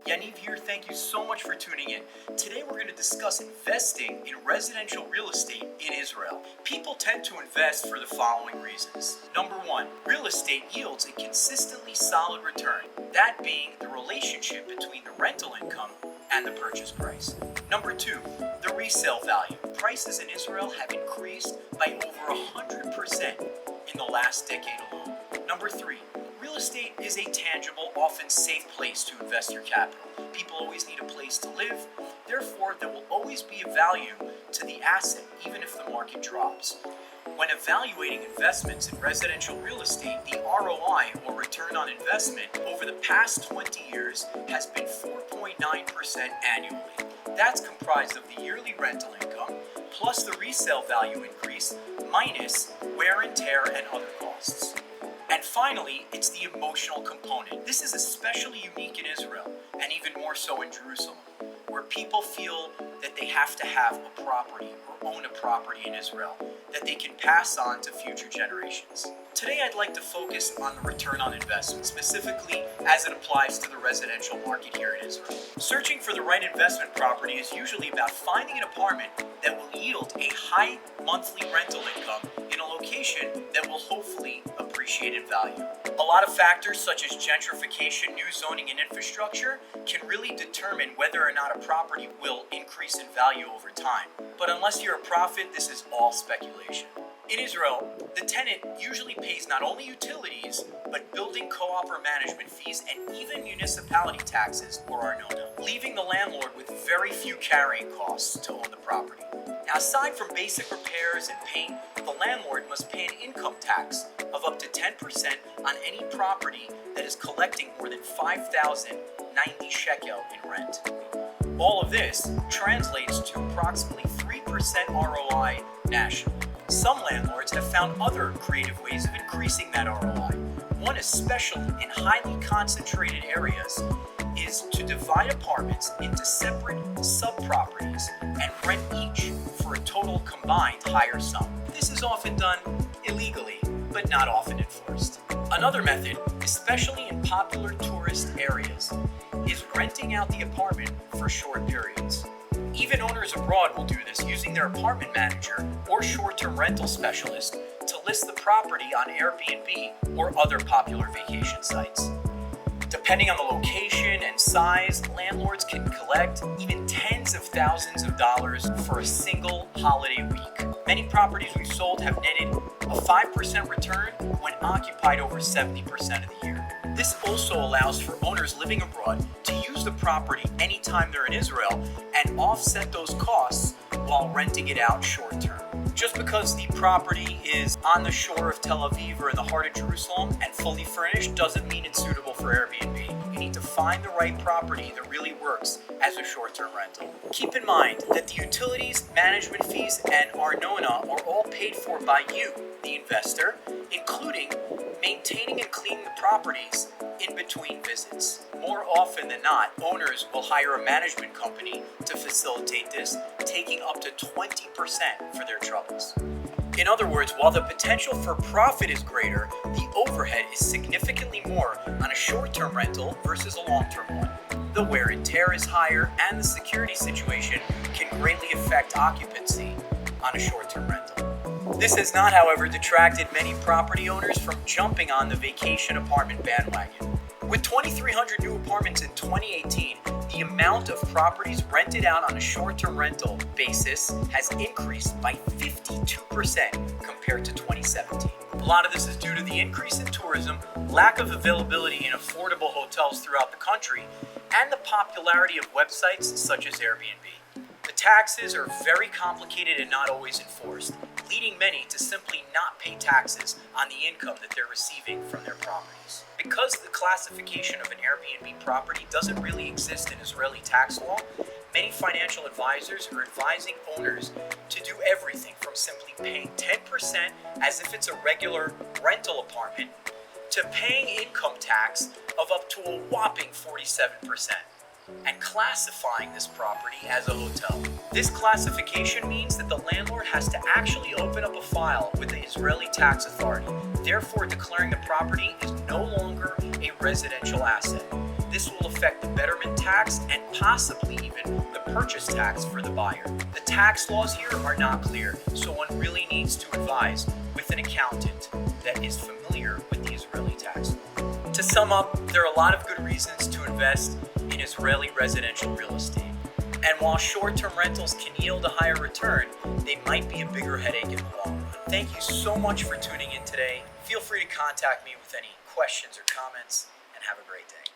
Yaniv here, thank you so much for tuning in. Today we're going to discuss investing in residential real estate in Israel. People tend to invest for the following reasons. Number one, real estate yields a consistently solid return, that being the relationship between the rental income and the purchase price. Number two, the resale value. Prices in Israel have increased by over 100% in the last decade alone. Number three, real estate is a tangible, often safe place to invest your capital. People always need a place to live. Therefore, there will always be a value to the asset, even if the market drops. When evaluating investments in residential real estate, the ROI, or return on investment, over the past 20 years has been 4.9% annually. That's comprised of the yearly rental income, plus the resale value increase, minus wear and tear and other costs. And finally, it's the emotional component. This is especially unique in Israel, and even more so in Jerusalem, where people feel that they have to have a property or own a property in Israel that they can pass on to future generations. Today, I'd like to focus on the return on investment, specifically as it applies to the residential market here in Israel. Searching for the right investment property is usually about finding an apartment that will yield a high monthly rental income in a location that will hopefully appreciate in value. A lot of factors such as gentrification, new zoning, and infrastructure can really determine whether or not a property will increase in value over time. But unless you're a prophet, this is all speculation. In Israel, the tenant usually pays not only utilities, but building co-op or management fees and even municipality taxes, or arnona, leaving the landlord with very few carrying costs to own the property. Now, aside from basic repairs and paint, the landlord must pay an income tax of up to 10% on any property that is collecting more than 5,090 shekel in rent. All of this translates to approximately 3% ROI nationally. Some landlords have found other creative ways of increasing that ROI. One, especially in highly concentrated areas, is to divide apartments into separate sub-properties and rent each for a total combined higher sum. This is often done illegally, but not often enforced. Another method, especially in popular tourist areas, is renting out the apartment for short periods. Even owners abroad will do this using their apartment manager or short-term rental specialist to list the property on Airbnb or other popular vacation sites. Depending on the location and size, landlords can collect even tens of thousands of dollars for a single holiday week. Many properties we've sold have netted a 5% return when occupied over 70% of the year. This also allows for owners living abroad to use the property anytime they're in Israel and offset those costs while renting it out short term. Just because the property is on the shore of Tel Aviv or in the heart of Jerusalem and fully furnished doesn't mean it's suitable for Airbnb. You need to find the right property that really works as a short-term rental. Keep in mind that the utilities, management fees, and arnona are all paid for by you, the investor, including maintaining and cleaning the properties in between visits. More often than not, owners will hire a management company to facilitate this, taking up to 20% for their troubles. In other words, while the potential for profit is greater, the overhead is significantly more on a short-term rental versus a long-term one. The wear and tear is higher, and the security situation can greatly affect occupancy on a short-term rental. This has not, however, detracted many property owners from jumping on the vacation apartment bandwagon. With 2,300 new apartments in 2018, the amount of properties rented out on a short-term rental basis has increased by 52% compared to 2017. A lot of this is due to the increase in tourism, lack of availability in affordable hotels throughout the country, and the popularity of websites such as Airbnb. The taxes are very complicated and not always enforced, leading many to simply not pay taxes on the income that they're receiving from their properties. Because the classification of an Airbnb property doesn't really exist in Israeli tax law, many financial advisors are advising owners to do everything from simply paying 10% as if it's a regular rental apartment to paying income tax of up to a whopping 47%. And classifying this property as a hotel. This classification means that the landlord has to actually open up a file with the Israeli tax authority, therefore declaring the property is no longer a residential asset. This will affect the betterment tax and possibly even the purchase tax for the buyer. The tax laws here are not clear, so one really needs to advise with an accountant that is familiar with the Israeli tax law. To sum up, there are a lot of good reasons to invest in Israeli residential real estate. And while short-term rentals can yield a higher return, they might be a bigger headache in the long run. Thank you so much for tuning in today. Feel free to contact me with any questions or comments, and have a great day.